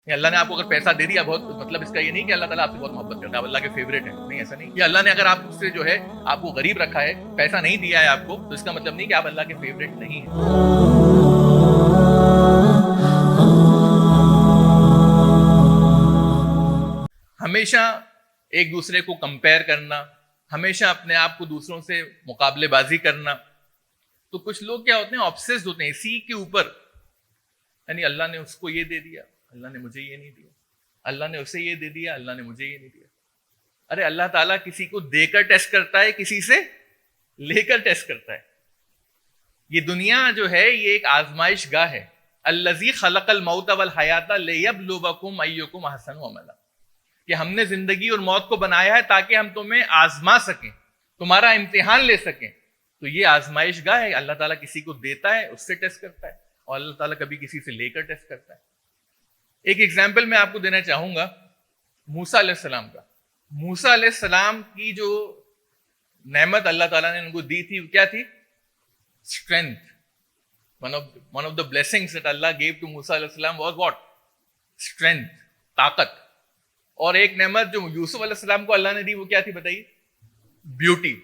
اللہ نے آپ کو اگر پیسہ دے دیا بہت، مطلب اس کا یہ نہیں کہ اللہ تعالیٰ آپ سے بہت محبت کرتا ہے، آپ اللہ کے فیوریٹ ہیں، نہیں ایسا نہیں. یہ اللہ نے اگر آپ سے جو ہے آپ کو غریب رکھا ہے، پیسہ نہیں دیا ہے آپ کو، تو اس کا مطلب نہیں کہ آپ اللہ کے فیوریٹ نہیں ہیں. ہمیشہ ایک دوسرے کو کمپیئر کرنا، ہمیشہ اپنے آپ کو دوسروں سے مقابلے بازی کرنا. تو کچھ لوگ کیا ہوتے ہیں، آبسیسڈ ہوتے ہیں اسی کے اوپر، یعنی اللہ نے اس کو یہ دے دیا، اللہ نے مجھے یہ نہیں دیا، اللہ نے اسے یہ دے دیا، اللہ نے مجھے یہ نہیں دیا. ارے اللہ تعالیٰ کسی کو دے کر ٹیسٹ کرتا ہے، کسی سے لے کر ٹیسٹ کرتا ہے. یہ دنیا جو ہے یہ ایک آزمائش گاہ ہے. الذی خلق الموت والحیات لیبلوکم ایکم احسن عملا، کہ ہم نے زندگی اور موت کو بنایا ہے تاکہ ہم تمہیں آزما سکیں، تمہارا امتحان لے سکیں. تو یہ آزمائش گاہ ہے. اللہ تعالیٰ کسی کو دیتا ہے، اس سے ٹیسٹ کرتا ہے، اور اللہ تعالیٰ کبھی کسی سے لے کر ٹیسٹ کرتا ہے. ایک ایگزامپل میں آپ کو دینا چاہوں گا موسیٰ علیہ السلام کا. موسیٰ علیہ السلام کی جو نعمت اللہ تعالیٰ نے ان کو دی تھی وہ کیا تھی؟ Strength. One of the blessings that Allah gave to Musa علیہ السلام was what? Strength, طاقت. اور ایک نعمت جو یوسف علیہ السلام کو اللہ نے دی وہ کیا تھی بتائیے؟ بیوٹی،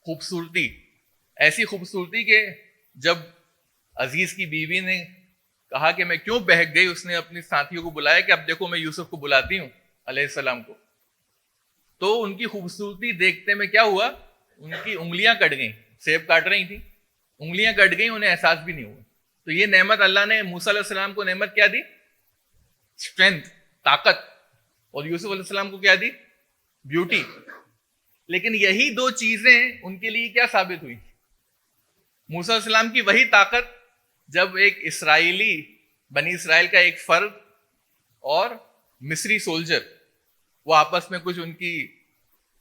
خوبصورتی. ایسی خوبصورتی کہ جب عزیز کی بیوی نے کہا کہ میں کیوں بہک گئی، اس نے اپنے ساتھیوں کو بلایا کہ اب دیکھو میں یوسف کو بلاتی ہوں علیہ السلام کو. تو ان کی خوبصورتی دیکھتے میں کیا ہوا، ان کی انگلیاں کٹ گئیں، سیب کاٹ رہی تھیں، انگلیاں کٹ گئیں، انہیں احساس بھی نہیں ہوا. تو یہ نعمت اللہ نے موسیٰ علیہ السلام کو نعمت کیا دی؟ اسٹرینتھ، طاقت. اور یوسف علیہ السلام کو کیا دی؟ بیوٹی. لیکن یہی دو چیزیں ان کے لیے کیا ثابت ہوئی؟ موسیٰ علیہ السلام کی وہی طاقت جب ایک اسرائیلی، بنی اسرائیل کا ایک فرد اور مصری سولجر، وہ آپس میں کچھ ان کی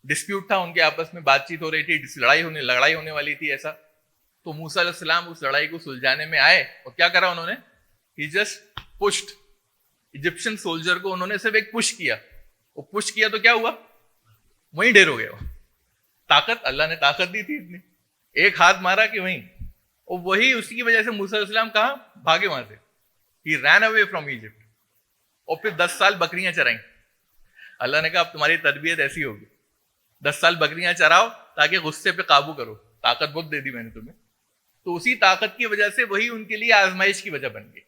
ڈسپیوٹ تھا، ان کے آپس میں بات چیت ہو رہی تھی، لڑائی ہونے والی تھی ایسا. تو موسیٰ علیہ السلام اس لڑائی کو سلجھانے میں آئے اور کیا کرا انہوں نے؟ He just pushed Egyptian soldier کو، انہوں نے صرف ایک پش کیا. وہ پش کیا تو کیا ہوا؟ وہیں ڈیر ہو گیا. وہ طاقت، اللہ نے طاقت دی تھی اتنی، ایک ہاتھ مارا کہ وہیں. اور وہی اسی کی وجہ سے موسیٰ علیہ السلام کہاں بھاگے وہاں سے؟ ہی رین اوے فرام ایجپٹ. اور پھر 10 سال بکریاں چرائیں. اللہ نے کہا اب تمہاری تربیت ایسی ہوگی، 10 سال بکریاں چراؤ تاکہ غصے پہ قابو کرو، طاقت بہت دے دی میں نے تمہیں. تو اسی طاقت کی وجہ سے وہی ان کے لیے آزمائش کی وجہ بن گئی.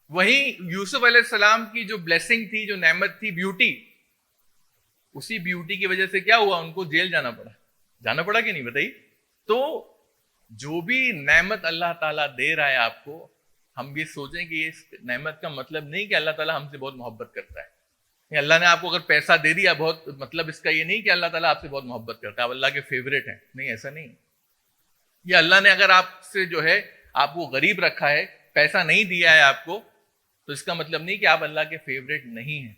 وہیں یوسف علیہ السلام کی جو بلیسنگ تھی، جو نعمت تھی، بیوٹی، اسی بیوٹی کی وجہ سے کیا ہوا؟ ان کو جیل جانا پڑا کہ نہیں بتائیے. تو جو بھی نعمت اللہ تعالیٰ دے رہا ہے آپ کو، ہم یہ سوچیں کہ اس نعمت کا مطلب نہیں کہ اللہ تعالیٰ ہم سے بہت محبت کرتا ہے. اللہ نے آپ کو اگر پیسہ دے دیا بہت، مطلب اس کا یہ نہیں کہ اللہ تعالیٰ آپ سے بہت محبت کرتا ہے، آپ اللہ کے فیوریٹ ہیں، نہیں ایسا نہیں. یہ اللہ نے اگر آپ سے جو ہے آپ کو غریب رکھا ہے، پیسہ نہیں دیا ہے آپ کو، تو اس کا مطلب نہیں کہ آپ اللہ کے فیوریٹ نہیں ہیں.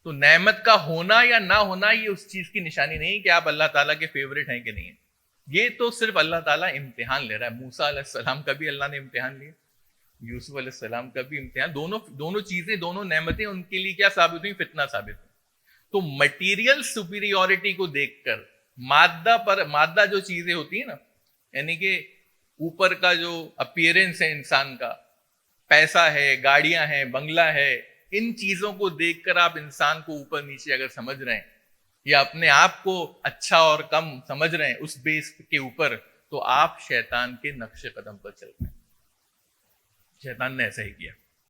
تو نعمت کا ہونا یا نہ ہونا یہ اس چیز کی نشانی نہیں کہ آپ اللہ تعالیٰ کے فیوریٹ ہیں کہ نہیں ہیں. یہ تو صرف اللہ تعالیٰ امتحان لے رہا ہے. موسیٰ علیہ السلام کا بھی اللہ نے امتحان لیا، یوسف علیہ السلام کا بھی امتحان. دونوں چیزیں، دونوں نعمتیں ان کے لیے کیا ثابت ہوئی؟ فتنہ ثابت ہوئی. تو مٹیریل سپیریورٹی کو دیکھ کر، مادہ جو چیزیں ہوتی ہیں نا، یعنی کہ اوپر کا جو اپیئرنس ہے انسان کا، پیسہ ہے، گاڑیاں ہیں، بنگلہ ہے، ان چیزوں کو دیکھ کر آپ انسان کو اوپر نیچے اگر سمجھ رہے ہیں یا اپنے آپ کو اچھا اور کم سمجھ رہے ہیں اس بیس کے اوپر، تو آپ شیطان کے نقش قدم پر چل رہے ہیں. شیطان نے ایسا ہی کیا.